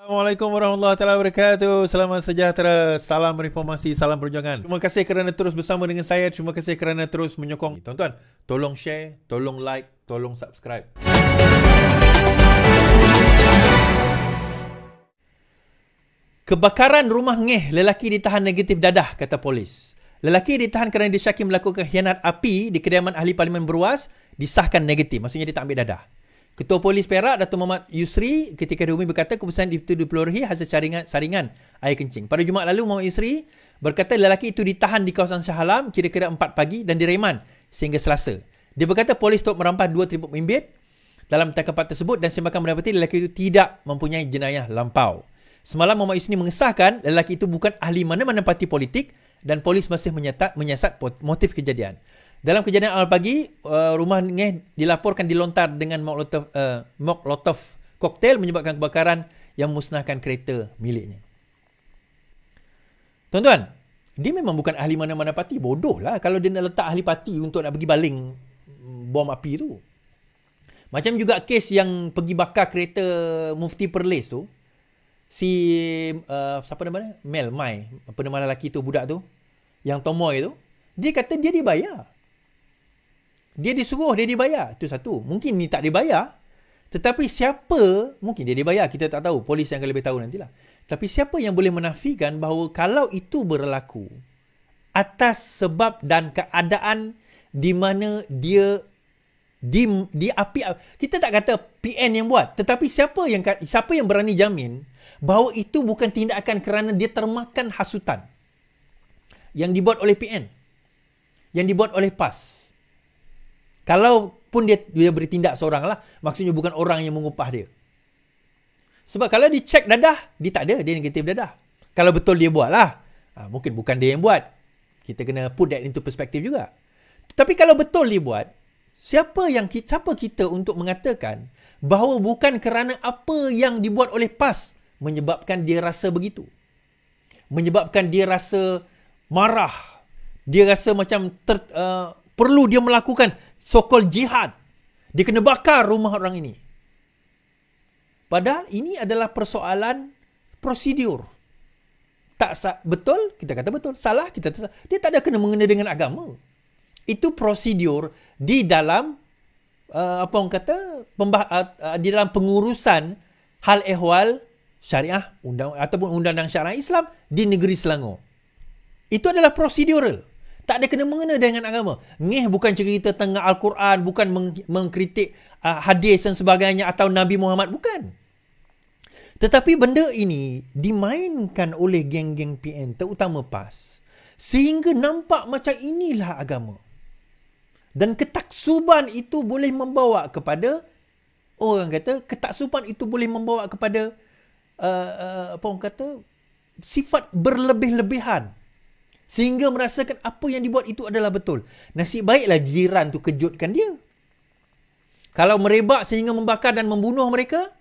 Assalamualaikum warahmatullahi wabarakatuh. Selamat sejahtera. Salam reformasi, salam perjuangan. Terima kasih kerana terus bersama dengan saya. Terima kasih kerana terus menyokong. Tuan-tuan, tolong share, tolong like, tolong subscribe. Kebakaran rumah Ngeh, lelaki ditahan negatif dadah, kata polis. Lelaki ditahan kerana disyaki melakukan khianat api di kediaman ahli parlimen Beruas disahkan negatif. Maksudnya dia tak ambil dadah. Ketua Polis Perak, Datuk Muhammad Yusri, ketika diumumi berkata keputusan itu diperolehi hasil saringan air kencing. Pada Jumaat lalu, Muhammad Yusri berkata lelaki itu ditahan di kawasan Shah Alam kira-kira 4 pagi dan direman sehingga Selasa. Dia berkata polis telah merampas 2 tripod bimbit dalam tangkapan tersebut dan semakan mendapati lelaki itu tidak mempunyai jenayah lampau. Semalam Muhammad Yusri mengesahkan lelaki itu bukan ahli mana-mana parti politik dan polis masih menyiasat motif kejadian. Dalam kejadian awal pagi, rumah Ngeh dilaporkan dilontar dengan Molotov koktail menyebabkan kebakaran yang memusnahkan kereta miliknya. Tuan-tuan, dia memang bukan ahli mana-mana parti. Bodoh lah kalau dia nak letak ahli parti untuk nak pergi baling bom api tu. Macam juga kes yang pergi bakar kereta Mufti Perlis tu. Siapa nama dia? Mai. Apa nama lelaki tu, budak tu? Yang tomoy tu. Dia kata dia dibayar. Dia disuruh, dia dibayar. Itu satu. Mungkin ni tak dibayar. Tetapi siapa, mungkin dia dibayar, kita tak tahu. Polis yang akan lebih tahu nantilah. Tapi siapa yang boleh menafikan bahawa kalau itu berlaku atas sebab dan keadaan di mana dia di api. Kita tak kata PN yang buat. Tetapi siapa yang berani jamin bahawa itu bukan tindakan kerana dia termakan hasutan yang dibuat oleh PN, yang dibuat oleh PAS. Kalau pun dia bertindak seorang lah, maksudnya bukan orang yang mengupah dia. Sebab kalau dicek dadah, dia tak ada, dia negatif dadah. Kalau betul dia buat lah, mungkin bukan dia yang buat. Kita kena put that into perspective juga. Tapi kalau betul dia buat, siapa kita untuk mengatakan bahawa bukan kerana apa yang dibuat oleh PAS menyebabkan dia rasa begitu. Menyebabkan dia rasa marah. Dia rasa macam perlu dia melakukan so-called jihad. Dia kena bakar rumah orang ini. Padahal ini adalah persoalan prosedur. Betul, kita kata betul. Salah, kita kata salah. Dia tak ada kena mengena dengan agama. Itu prosedur di dalam di dalam pengurusan hal ehwal syariah ataupun undang-undang syariah Islam di negeri Selangor. Itu adalah prosedural. Tak ada kena mengena dengan agama. Ngeh bukan cerita tentang Al-Quran, bukan mengkritik hadis dan sebagainya atau Nabi Muhammad, bukan. Tetapi benda ini dimainkan oleh geng-geng PN, terutama PAS, sehingga nampak macam inilah agama. Dan ketaksuban itu boleh membawa kepada, orang kata, ketaksuban itu boleh membawa kepada sifat berlebih-lebihan. Sehingga merasakan apa yang dibuat itu adalah betul. Nasib baiklah jiran tu kejutkan dia. Kalau merebak sehingga membakar dan membunuh mereka,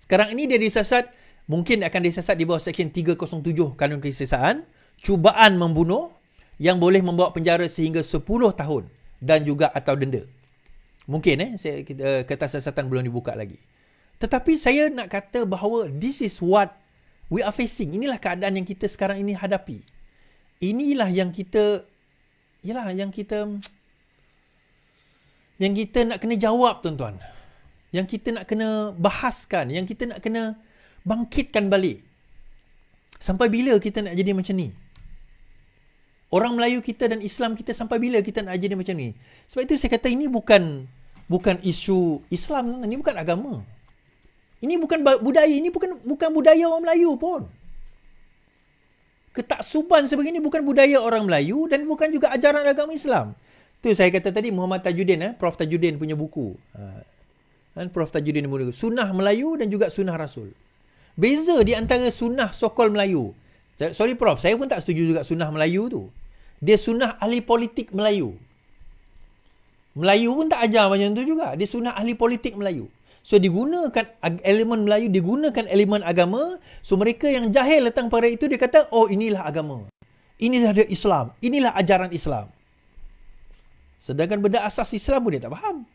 sekarang ini dia disasat, mungkin akan disasat di bawah Seksyen 307 Kanun Kesiasaan, cubaan membunuh yang boleh membawa penjara sehingga 10 tahun dan juga atau denda. Mungkin kertas siasatan belum dibuka lagi. Tetapi saya nak kata bahawa this is what we are facing. Inilah keadaan yang kita sekarang ini hadapi. Inilah yang kita nak kena jawab, tuan-tuan. Yang kita nak kena bahaskan, yang kita nak kena bangkitkan balik. Sampai bila kita nak jadi macam ni? Orang Melayu kita dan Islam kita sampai bila kita nak jadi macam ni? Sebab itu saya kata ini bukan isu Islam, ini bukan agama. Ini bukan budaya, ini bukan budaya orang Melayu pun. Ketaksuban sebegini bukan budaya orang Melayu dan bukan juga ajaran agama Islam. Tu saya kata tadi Muhammad Tajuddin, Prof Tajuddin punya buku. Prof Tajuddin punya buku. Sunnah Melayu dan juga Sunnah Rasul. Beza di antara sunnah sokol Melayu. Sorry Prof, saya pun tak setuju juga sunnah Melayu tu. Dia sunnah ahli politik Melayu. Melayu pun tak ajar macam tu juga. Dia sunnah ahli politik Melayu. So digunakan elemen Melayu, digunakan elemen agama. So mereka yang jahil tentang perkara itu, dia kata, oh inilah agama. Inilah dia Islam. Inilah ajaran Islam. Sedangkan benda asas Islam pun dia tak faham.